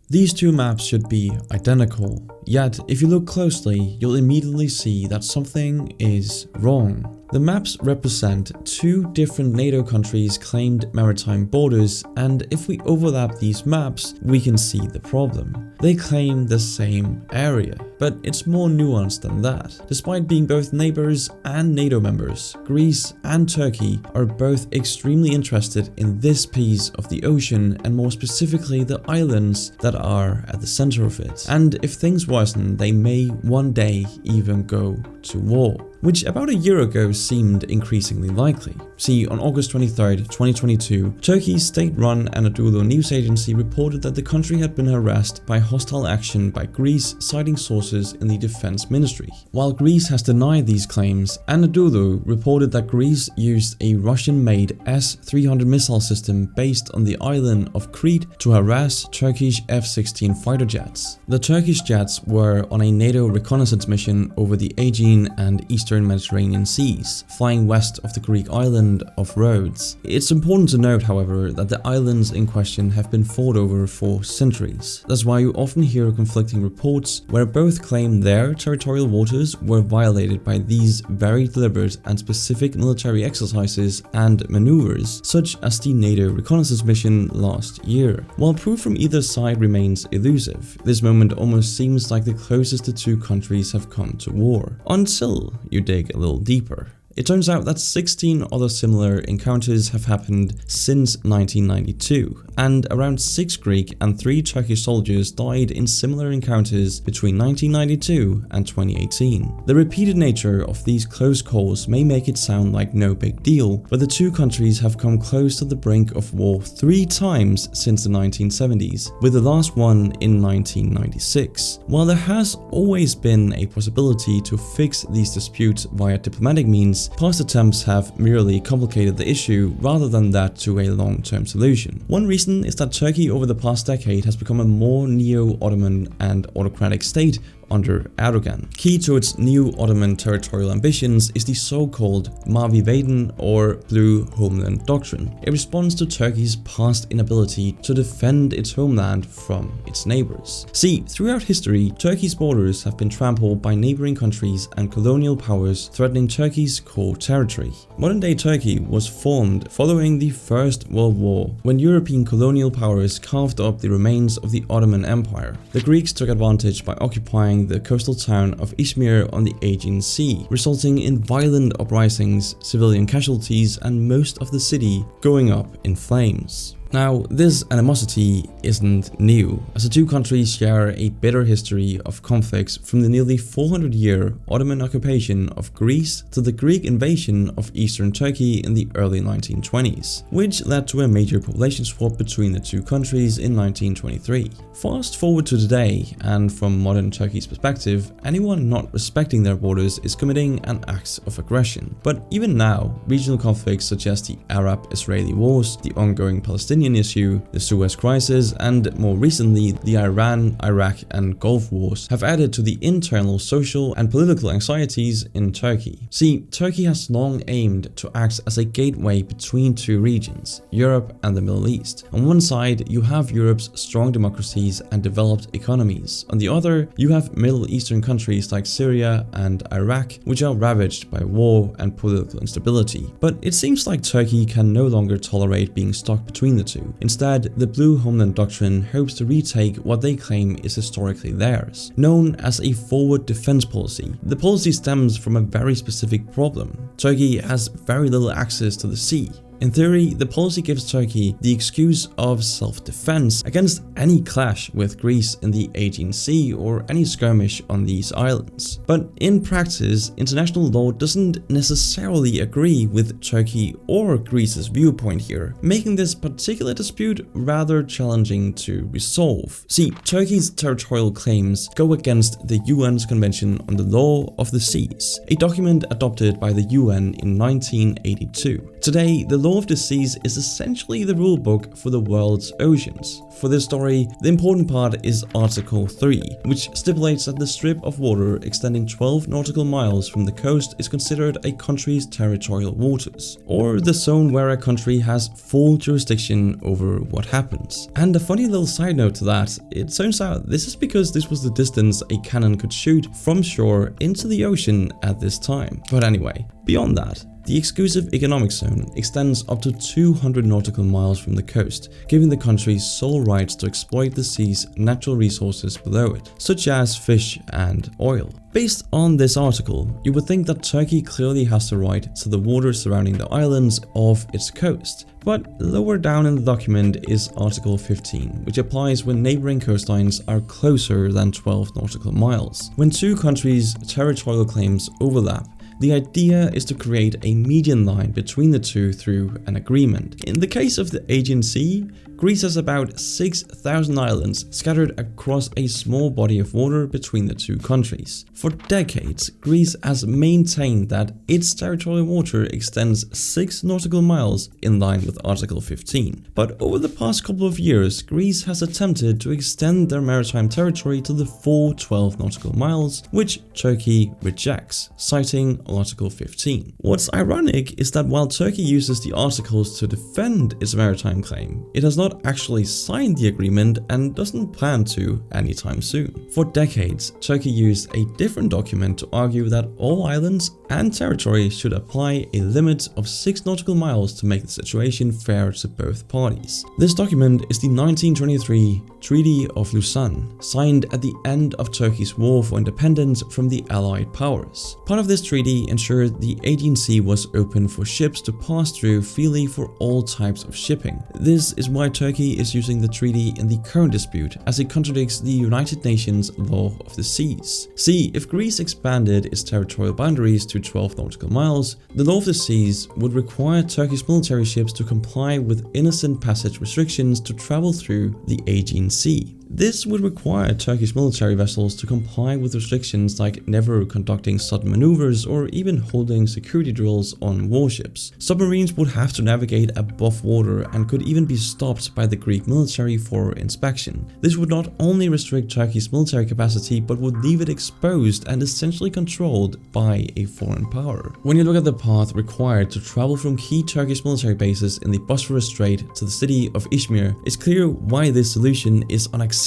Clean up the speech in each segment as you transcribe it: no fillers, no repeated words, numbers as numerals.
These two maps should be identical, yet if you look closely, you'll immediately see that something is wrong. The maps represent two different NATO countries' claimed maritime borders, and if we overlap these maps, we can see the problem. They claim the same area, but it's more nuanced than that. Despite being both neighbors and NATO members, Greece and Turkey are both extremely interested in this piece of the ocean, and more specifically the islands that are at the center of it. And if things worsen, they may one day even go to war, which about a year ago seemed increasingly likely. See, on August 23rd, 2022, Turkey's state-run Anadolu news agency reported that the country had been harassed by hostile action by Greece, citing sources in the defense ministry. While Greece has denied these claims, Anadolu reported that Greece used a Russian-made S-300 missile system based on the island of Crete to harass Turkish F-16 fighter jets. The Turkish jets were on a NATO reconnaissance mission over the Aegean and Eastern Mediterranean seas, flying west of the Greek island of Rhodes. It's important to note, however, that the islands in question have been fought over for centuries. That's why you often hear conflicting reports where both claim their territorial waters were violated by these very deliberate and specific military exercises and maneuvers, such as the NATO reconnaissance mission last year. While proof from either side remains elusive, this moment almost seems like the closest the two countries have come to war. Until you dig a little deeper. It turns out that 16 other similar encounters have happened since 1992, and around 6 Greek and 3 Turkish soldiers died in similar encounters between 1992 and 2018. The repeated nature of these close calls may make it sound like no big deal, but the two countries have come close to the brink of war 3 times since the 1970s, with the last one in 1996. While there has always been a possibility to fix these disputes via diplomatic means, past attempts have merely complicated the issue rather than that to a long-term solution. One reason is that Turkey over the past decade has become a more neo-Ottoman and autocratic state under Erdogan. Key to its new Ottoman territorial ambitions is the so-called Mavi Vaden or Blue Homeland Doctrine. It responds to Turkey's past inability to defend its homeland from its neighbors. See, throughout history, Turkey's borders have been trampled by neighboring countries and colonial powers threatening Turkey's core territory. Modern-day Turkey was formed following the First World War, when European colonial powers carved up the remains of the Ottoman Empire. The Greeks took advantage by occupying the coastal town of Izmir on the Aegean Sea, resulting in violent uprisings, civilian casualties, and most of the city going up in flames. Now, this animosity isn't new, as the two countries share a bitter history of conflicts from the nearly 400-year Ottoman occupation of Greece to the Greek invasion of eastern Turkey in the early 1920s, which led to a major population swap between the two countries in 1923. Fast forward to today, and from modern Turkey's perspective, anyone not respecting their borders is committing an act of aggression. But even now, regional conflicts such as the Arab-Israeli wars, the ongoing Palestinian issue, the Suez Crisis, and more recently the Iran, Iraq, and Gulf Wars have added to the internal social and political anxieties in Turkey. See, Turkey has long aimed to act as a gateway between two regions, Europe and the Middle East. On one side, you have Europe's strong democracies and developed economies. On the other, you have Middle Eastern countries like Syria and Iraq, which are ravaged by war and political instability. But it seems like Turkey can no longer tolerate being stuck between the two. Instead, the Blue Homeland Doctrine hopes to retake what they claim is historically theirs, known as a forward defense policy. The policy stems from a very specific problem. Turkey has very little access to the sea. In theory, the policy gives Turkey the excuse of self-defense against any clash with Greece in the Aegean Sea or any skirmish on these islands. But in practice, international law doesn't necessarily agree with Turkey or Greece's viewpoint here, making this particular dispute rather challenging to resolve. See, Turkey's territorial claims go against the UN's Convention on the Law of the Seas, a document adopted by the UN in 1982. Today, the law of the seas is essentially the rulebook for the world's oceans. For this story, the important part is Article 3, which stipulates that the strip of water extending 12 nautical miles from the coast is considered a country's territorial waters, or the zone where a country has full jurisdiction over what happens. And a funny little side note to that, it turns out this is because this was the distance a cannon could shoot from shore into the ocean at this time. But anyway, beyond that, the exclusive economic zone extends up to 200 nautical miles from the coast, giving the country sole rights to exploit the sea's natural resources below it, such as fish and oil. Based on this article, you would think that Turkey clearly has the right to the water surrounding the islands off its coast. But lower down in the document is Article 15, which applies when neighboring coastlines are closer than 12 nautical miles. When two countries' territorial claims overlap, the idea is to create a median line between the two through an agreement. In the case of the Aegean Sea, Greece has about 6,000 islands scattered across a small body of water between the two countries. For decades, Greece has maintained that its territorial water extends 6 nautical miles in line with Article 15. But over the past couple of years, Greece has attempted to extend their maritime territory to the full 12 nautical miles, which Turkey rejects, citing Article 15. What's ironic is that while Turkey uses the articles to defend its maritime claim, it has not actually signed the agreement and doesn't plan to anytime soon. For decades, Turkey used a different document to argue that all islands and territory should apply a limit of 6 nautical miles to make the situation fair to both parties. This document is the 1923 Treaty of Lausanne, signed at the end of Turkey's war for independence from the Allied powers. Part of this treaty ensured the Aegean Sea was open for ships to pass through freely for all types of shipping. This is why Turkey is using the treaty in the current dispute, as it contradicts the United Nations Law of the Seas. See, if Greece expanded its territorial boundaries to 12 nautical miles, the Law of the Seas would require Turkish military ships to comply with innocent passage restrictions to travel through the Aegean Sea. This would require Turkish military vessels to comply with restrictions like never conducting sudden maneuvers or even holding security drills on warships. Submarines would have to navigate above water and could even be stopped by the Greek military for inspection. This would not only restrict Turkey's military capacity but would leave it exposed and essentially controlled by a foreign power. When you look at the path required to travel from key Turkish military bases in the Bosphorus Strait to the city of Izmir, it's clear why this solution is unacceptable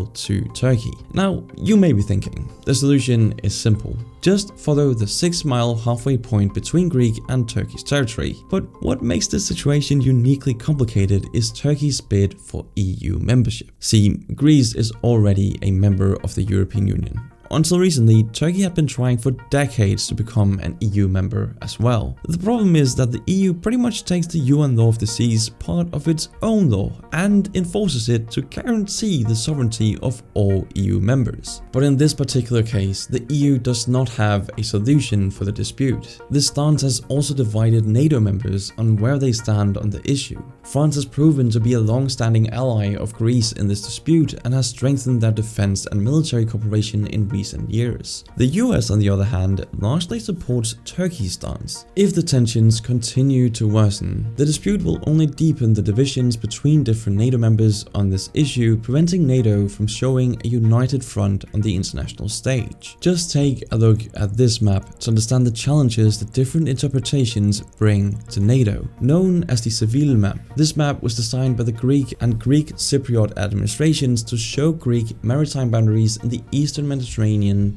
to Turkey. Now, you may be thinking, the solution is simple. Just follow the 6-mile halfway point between Greek and Turkish territory. But what makes this situation uniquely complicated is Turkey's bid for EU membership. See, Greece is already a member of the European Union. Until recently, Turkey had been trying for decades to become an EU member as well. The problem is that the EU pretty much takes the UN Law of the Seas part of its own law and enforces it to guarantee the sovereignty of all EU members. But in this particular case, the EU does not have a solution for the dispute. This stance has also divided NATO members on where they stand on the issue. France has proven to be a long-standing ally of Greece in this dispute and has strengthened their defense and military cooperation in recent years. The US, on the other hand, largely supports Turkey's stance. If the tensions continue to worsen, the dispute will only deepen the divisions between different NATO members on this issue, preventing NATO from showing a united front on the international stage. Just take a look at this map to understand the challenges that different interpretations bring to NATO. Known as the Seville map, this map was designed by the Greek and Greek Cypriot administrations to show Greek maritime boundaries in the Eastern Mediterranean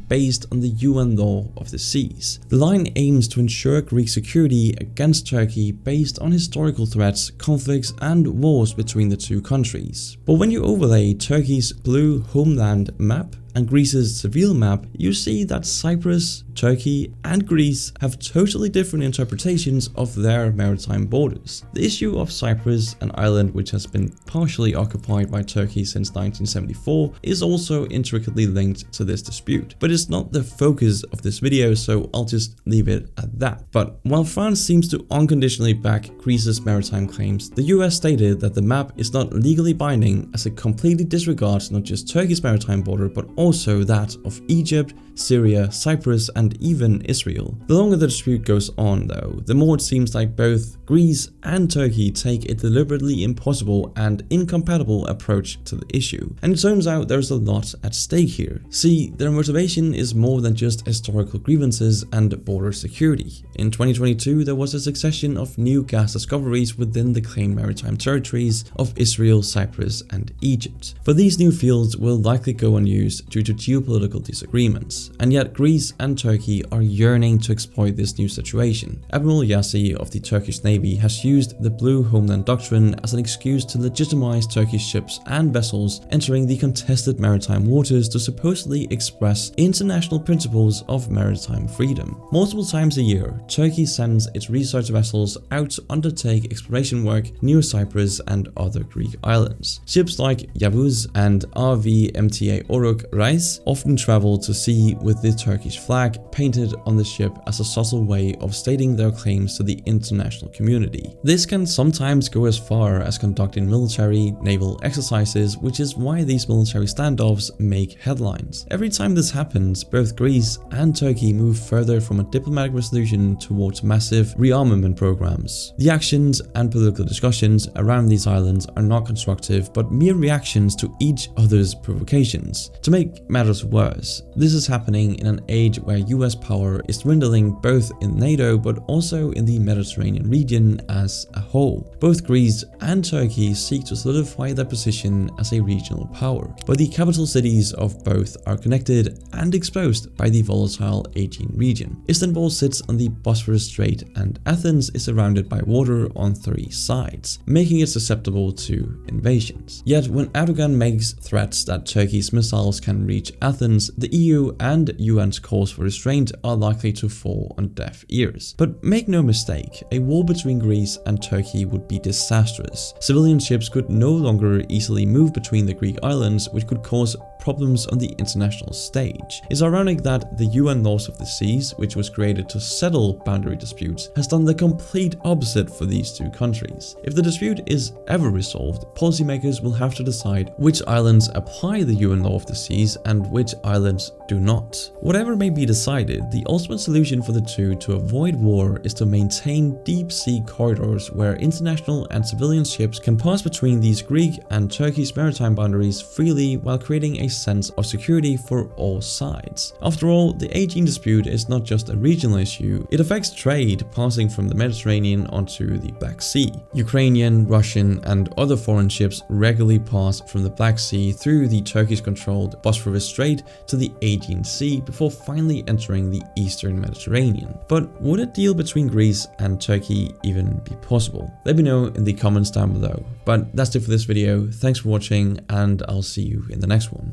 based on the UN Law of the Seas. The line aims to ensure Greek security against Turkey based on historical threats, conflicts and wars between the two countries. But when you overlay Turkey's blue homeland map and Greece's Seville map, you see that Cyprus, Turkey and Greece have totally different interpretations of their maritime borders. The issue of Cyprus, an island which has been partially occupied by Turkey since 1974, is also intricately linked to this dispute. But it's not the focus of this video, so I'll just leave it at that. But while France seems to unconditionally back Greece's maritime claims, the US stated that the map is not legally binding as it completely disregards not just Turkey's maritime border but also that of Egypt, Syria, Cyprus, and even Israel. The longer the dispute goes on though, the more it seems like both Greece and Turkey take a deliberately impossible and incompatible approach to the issue. And it turns out there's a lot at stake here. See, their motivation is more than just historical grievances and border security. In 2022, there was a succession of new gas discoveries within the claimed maritime territories of Israel, Cyprus, and Egypt. But these new fields will likely go unused due to geopolitical disagreements. And yet Greece and Turkey are yearning to exploit this new situation. Admiral Yassi of the Turkish Navy has used the Blue Homeland Doctrine as an excuse to legitimize Turkish ships and vessels entering the contested maritime waters to supposedly express international principles of maritime freedom. Multiple times a year, Turkey sends its research vessels out to undertake exploration work near Cyprus and other Greek islands. Ships like Yavuz and RV MTA Oruk Reis often travel to sea with the Turkish flag painted on the ship as a subtle way of stating their claims to the international community. This can sometimes go as far as conducting military naval exercises, which is why these military standoffs make headlines. Every time this happens, both Greece and Turkey move further from a diplomatic resolution towards massive rearmament programs. The actions and political discussions around these islands are not constructive, but mere reactions to each other's provocations. To make matters worse, this is happening in an age where US power is dwindling both in NATO but also in the Mediterranean region as a whole. Both Greece and Turkey seek to solidify their position as a regional power, but the capital cities of both are connected and exposed by the volatile Aegean region. Istanbul sits on the Bosphorus Strait and Athens is surrounded by water on 3 sides, making it susceptible to invasions. Yet when Erdogan makes threats that Turkey's missiles can reach Athens, the EU and UN's calls for restraint are likely to fall on deaf ears. But make no mistake, a war between Greece and Turkey would be disastrous. Civilian ships could no longer easily move between the Greek islands, which could cause problems on the international stage. It's ironic that the UN Laws of the Seas, which was created to settle boundary disputes, has done the complete opposite for these two countries. If the dispute is ever resolved, policymakers will have to decide which islands apply the UN Law of the Seas and which islands do not. Whatever may be decided, the ultimate solution for the two to avoid war is to maintain deep sea corridors where international and civilian ships can pass between these Greek and Turkish maritime boundaries freely while creating a sense of security for all sides. After all, the Aegean dispute is not just a regional issue, it affects trade passing from the Mediterranean onto the Black Sea. Ukrainian, Russian, and other foreign ships regularly pass from the Black Sea through the Turkish-controlled Bosphorus Strait to the Aegean Sea before finally entering the Eastern Mediterranean. But would a deal between Greece and Turkey even be possible? Let me know in the comments down below. But that's it for this video. Thanks for watching, and I'll see you in the next one.